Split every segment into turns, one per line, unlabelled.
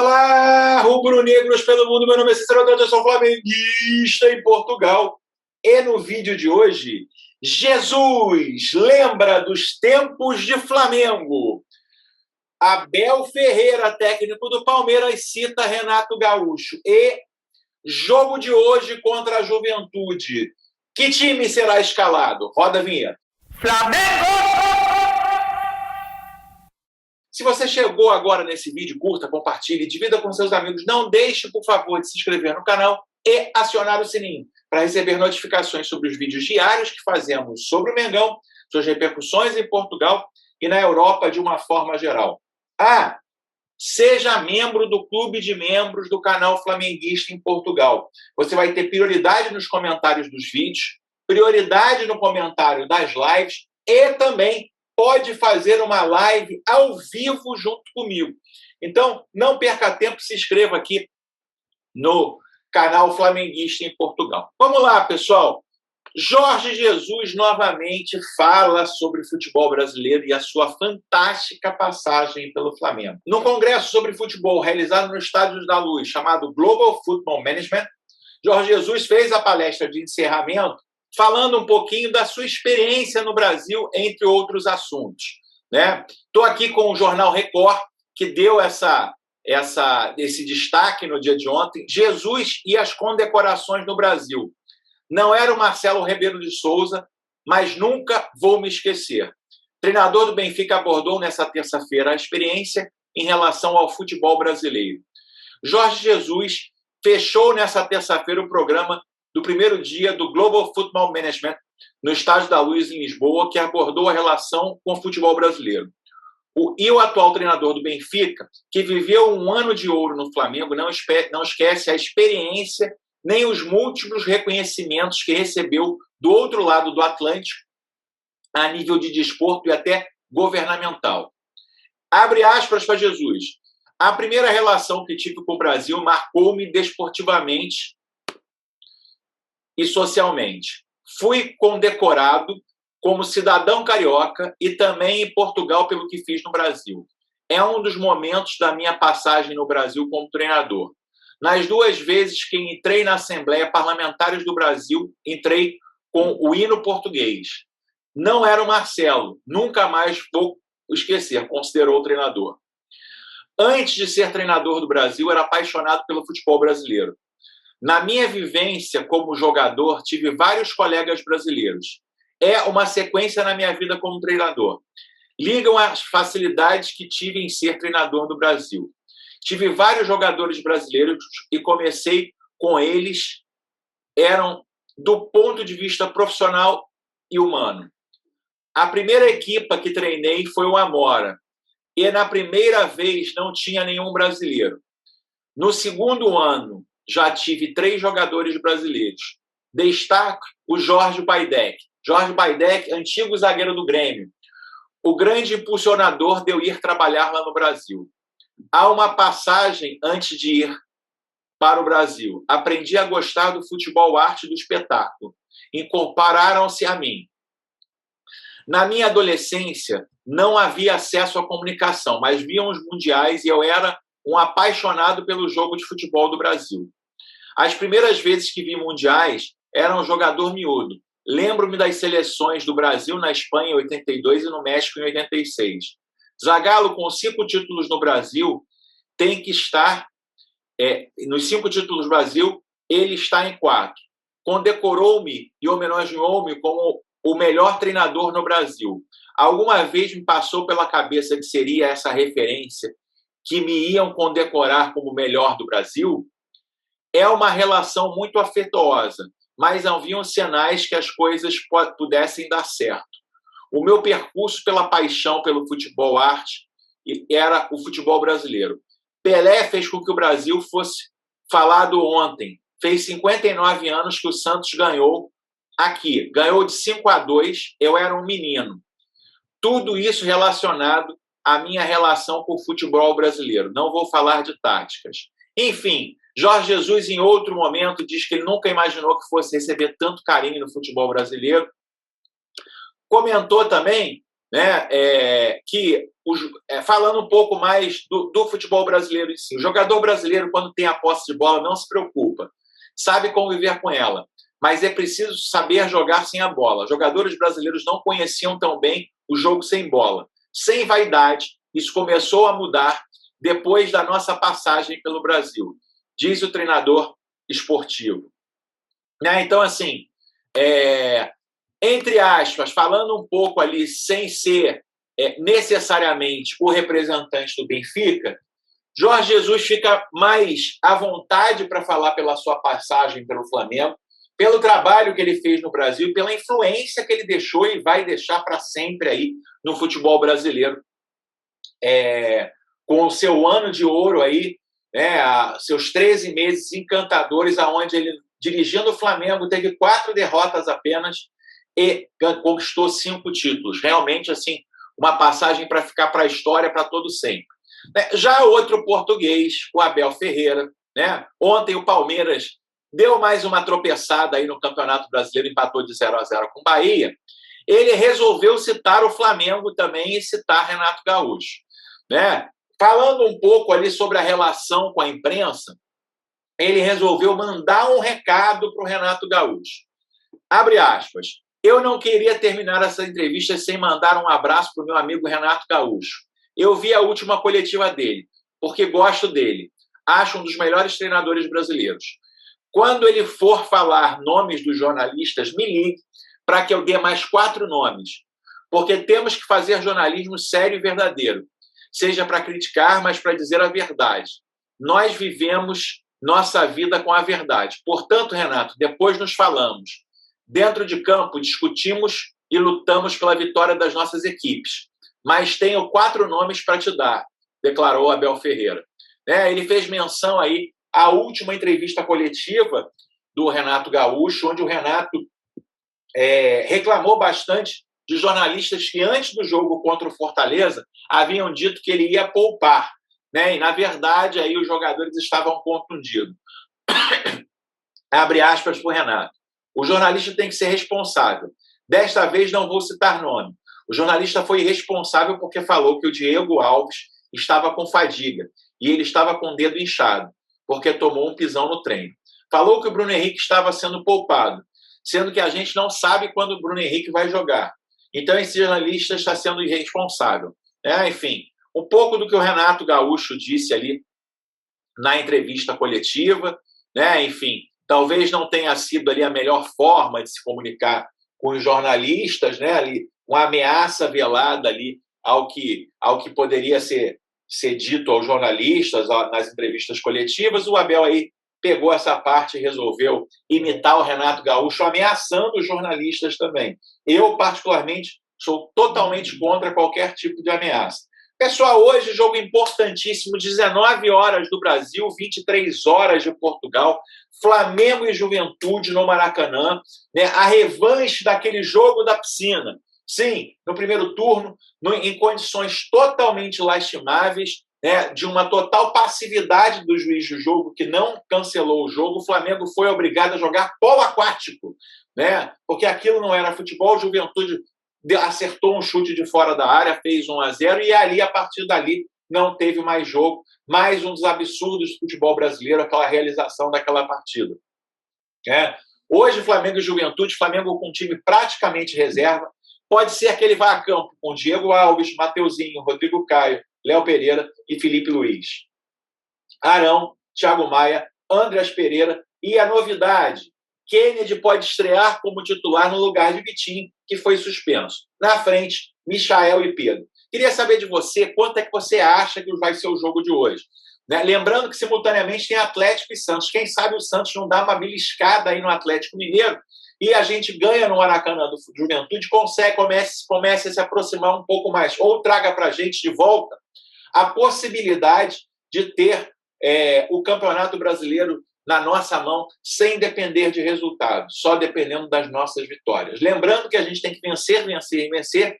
Olá, rubro-negros pelo mundo, meu nome é Cícero Augusto, eu sou flamenguista em Portugal. E no vídeo de hoje, Jesus lembra dos tempos de Flamengo. Abel Ferreira, técnico do Palmeiras, cita Renato Gaúcho. E jogo de hoje contra a Juventude. Que time será escalado? Roda a vinheta.
Flamengo!
Se você chegou agora nesse vídeo, curta, compartilhe, divida com seus amigos. Não deixe, por favor, de se inscrever no canal e acionar o sininho para receber notificações sobre os vídeos diários que fazemos sobre o Mengão, suas repercussões em Portugal e na Europa de uma forma geral. Seja membro do clube de membros do canal Flamenguista em Portugal. Você vai ter prioridade nos comentários dos vídeos, prioridade no comentário das lives e também pode fazer uma live ao vivo junto comigo. Então, não perca tempo, se inscreva aqui no canal Flamenguista em Portugal. Vamos lá, pessoal. Jorge Jesus novamente fala sobre futebol brasileiro e a sua fantástica passagem pelo Flamengo. No congresso sobre futebol realizado no Estádio da Luz, chamado Global Football Management, Jorge Jesus fez a palestra de encerramento falando um pouquinho da sua experiência no Brasil, entre outros assuntos. Estou aqui com o Jornal Record, que deu esse destaque no dia de ontem. Jesus e as condecorações no Brasil. Não era o Marcelo Rebelo de Souza, mas nunca vou me esquecer. O treinador do Benfica abordou nessa terça-feira a experiência em relação ao futebol brasileiro. Jorge Jesus fechou nessa terça-feira o programa do primeiro dia do Global Football Management no Estádio da Luz, em Lisboa, que abordou a relação com o futebol brasileiro. O atual treinador do Benfica, que viveu um ano de ouro no Flamengo, não esquece a experiência nem os múltiplos reconhecimentos que recebeu do outro lado do Atlântico, a nível de desporto e até governamental. Abre aspas para Jesus. A primeira relação que tive com o Brasil marcou-me desportivamente e socialmente. Fui condecorado como cidadão carioca e também em Portugal pelo que fiz no Brasil. É um dos momentos da minha passagem no Brasil como treinador. Nas duas vezes que entrei na Assembleia Parlamentares do Brasil, entrei com o hino português. Não era o Marcelo, nunca mais vou esquecer, considerou o treinador. Antes de ser treinador do Brasil, era apaixonado pelo futebol brasileiro. Na minha vivência como jogador, tive vários colegas brasileiros. É uma sequência na minha vida como treinador. Ligam as facilidades que tive em ser treinador do Brasil. Tive vários jogadores brasileiros e comecei com eles, eram do ponto de vista profissional e humano. A primeira equipa que treinei foi o Amora, e na primeira vez não tinha nenhum brasileiro. No segundo ano, já tive 3 jogadores brasileiros. Destaco o Jorge Baidec. Jorge Baidec, antigo zagueiro do Grêmio, o grande impulsionador de eu ir trabalhar lá no Brasil. Há uma passagem antes de ir para o Brasil. Aprendi a gostar do futebol arte do espetáculo. E compararam-se a mim. Na minha adolescência, não havia acesso à comunicação, mas viam os mundiais e eu era um apaixonado pelo jogo de futebol do Brasil. As primeiras vezes que vi mundiais, era um jogador miúdo. Lembro-me das seleções do Brasil na Espanha em 82 e no México em 86. Zagallo, com 5 títulos no Brasil, tem que estar... nos 5 títulos do Brasil, ele está em 4. Condecorou-me e homenageou-me como o melhor treinador no Brasil. Alguma vez me passou pela cabeça que seria essa referência que me iam condecorar como o melhor do Brasil? É uma relação muito afetuosa, mas haviam sinais que as coisas pudessem dar certo. O meu percurso pela paixão pelo futebol arte era o futebol brasileiro. Pelé fez com que o Brasil fosse falado ontem. Fez 59 anos que o Santos ganhou aqui. Ganhou de 5-2, eu era um menino. Tudo isso relacionado à minha relação com o futebol brasileiro. Não vou falar de táticas. Enfim, Jorge Jesus, em outro momento, diz que ele nunca imaginou que fosse receber tanto carinho no futebol brasileiro. Comentou também né, falando um pouco mais do futebol brasileiro em si. O jogador brasileiro, quando tem a posse de bola, não se preocupa, sabe conviver com ela, mas é preciso saber jogar sem a bola. Jogadores brasileiros não conheciam tão bem o jogo sem bola. Sem vaidade, isso começou a mudar depois da nossa passagem pelo Brasil, diz o treinador esportivo. Né? Então, assim, entre aspas, falando um pouco ali, sem ser necessariamente o representante do Benfica, Jorge Jesus fica mais à vontade para falar pela sua passagem pelo Flamengo, pelo trabalho que ele fez no Brasil, pela influência que ele deixou e vai deixar para sempre aí no futebol brasileiro, com o seu ano de ouro aí, seus 13 meses encantadores, aonde ele, dirigindo o Flamengo, teve 4 derrotas apenas e conquistou 5 títulos. Realmente, assim, uma passagem para ficar para a história para todo sempre. Já outro português, o Abel Ferreira, né? Ontem o Palmeiras deu mais uma tropeçada aí no Campeonato Brasileiro, empatou de 0-0 com o Bahia. Ele resolveu citar o Flamengo também e citar Renato Gaúcho, né? Falando um pouco ali sobre a relação com a imprensa, ele resolveu mandar um recado para o Renato Gaúcho. Abre aspas. Eu não queria terminar essa entrevista sem mandar um abraço para o meu amigo Renato Gaúcho. Eu vi a última coletiva dele, porque gosto dele. Acho um dos melhores treinadores brasileiros. Quando ele for falar nomes dos jornalistas, me ligue para que eu dê mais 4 nomes. Porque temos que fazer jornalismo sério e verdadeiro. Seja para criticar, mas para dizer a verdade. Nós vivemos nossa vida com a verdade. Portanto, Renato, depois nos falamos. Dentro de campo, discutimos e lutamos pela vitória das nossas equipes. Mas tenho 4 nomes para te dar, declarou Abel Ferreira. Ele fez menção aí à última entrevista coletiva do Renato Gaúcho, onde o Renato reclamou bastante de jornalistas que, antes do jogo contra o Fortaleza, haviam dito que ele ia poupar. E, na verdade, aí os jogadores estavam contundidos. Abre aspas para o Renato. O jornalista tem que ser responsável. Desta vez não vou citar nome. O jornalista foi irresponsável porque falou que o Diego Alves estava com fadiga e ele estava com o dedo inchado, porque tomou um pisão no treino. Falou que o Bruno Henrique estava sendo poupado, sendo que a gente não sabe quando o Bruno Henrique vai jogar. Então, esse jornalista está sendo irresponsável. Enfim, um pouco do que o Renato Gaúcho disse ali na entrevista coletiva, enfim, talvez não tenha sido ali a melhor forma de se comunicar com os jornalistas, ali, uma ameaça velada ali ao que poderia ser dito aos jornalistas nas entrevistas coletivas. O Abel aí pegou essa parte e resolveu imitar o Renato Gaúcho, ameaçando os jornalistas também. Eu, particularmente, sou totalmente contra qualquer tipo de ameaça. Pessoal, hoje jogo importantíssimo, 19 horas do Brasil, 23 horas de Portugal, Flamengo e Juventude no Maracanã, a revanche daquele jogo da piscina. Sim, no primeiro turno, em condições totalmente lastimáveis, de uma total passividade do juiz do jogo, que não cancelou o jogo, o Flamengo foi obrigado a jogar polo aquático, porque aquilo não era futebol. Juventude acertou um chute de fora da área, fez 1-0, e ali, a partir dali, não teve mais jogo. Mais um dos absurdos do futebol brasileiro, aquela realização daquela partida. Hoje, Flamengo e Juventude, Flamengo com um time praticamente reserva, pode ser que ele vá a campo com Diego Alves, Mateuzinho, Rodrigo Caio, Léo Pereira e Felipe Luiz. Arão, Thiago Maia, Andreas Pereira e a novidade, Kennedy pode estrear como titular no lugar de Vitinho, que foi suspenso. Na frente, Michael e Pedro. Queria saber de você, quanto é que você acha que vai ser o jogo de hoje? Lembrando que, simultaneamente, tem Atlético e Santos. Quem sabe o Santos não dá uma beliscada aí no Atlético Mineiro e a gente ganha no Maracanã do Juventude, comece a se aproximar um pouco mais, ou traga para a gente de volta a possibilidade de ter o Campeonato Brasileiro na nossa mão, sem depender de resultados, só dependendo das nossas vitórias. Lembrando que a gente tem que vencer, vencer e vencer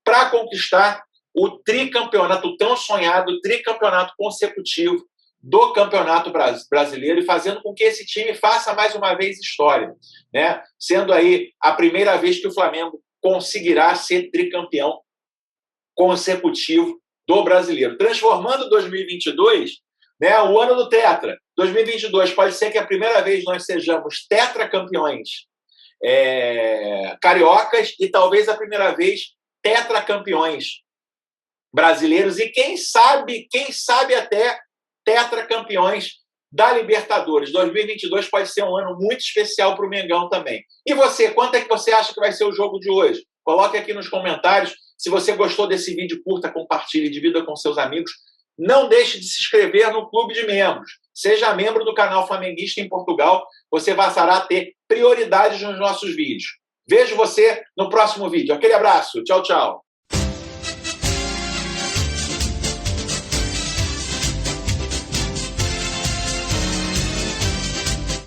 para conquistar o tricampeonato, o tão sonhado tricampeonato consecutivo do Campeonato Brasileiro, e fazendo com que esse time faça mais uma vez história, sendo aí a primeira vez que o Flamengo conseguirá ser tricampeão consecutivo do brasileiro, transformando 2022, né, o ano do tetra. 2022 pode ser que a primeira vez nós sejamos tetracampeões cariocas e talvez a primeira vez tetracampeões brasileiros e quem sabe até tetracampeões da Libertadores. 2022 pode ser um ano muito especial para o Mengão também. E você, quanto é que você acha que vai ser o jogo de hoje? Coloque aqui nos comentários. Se você gostou desse vídeo, curta, compartilhe, divida com seus amigos. Não deixe de se inscrever no Clube de Membros. Seja membro do canal Flamenguista em Portugal. Você passará a ter prioridade nos nossos vídeos. Vejo você no próximo vídeo. Aquele abraço. Tchau, tchau.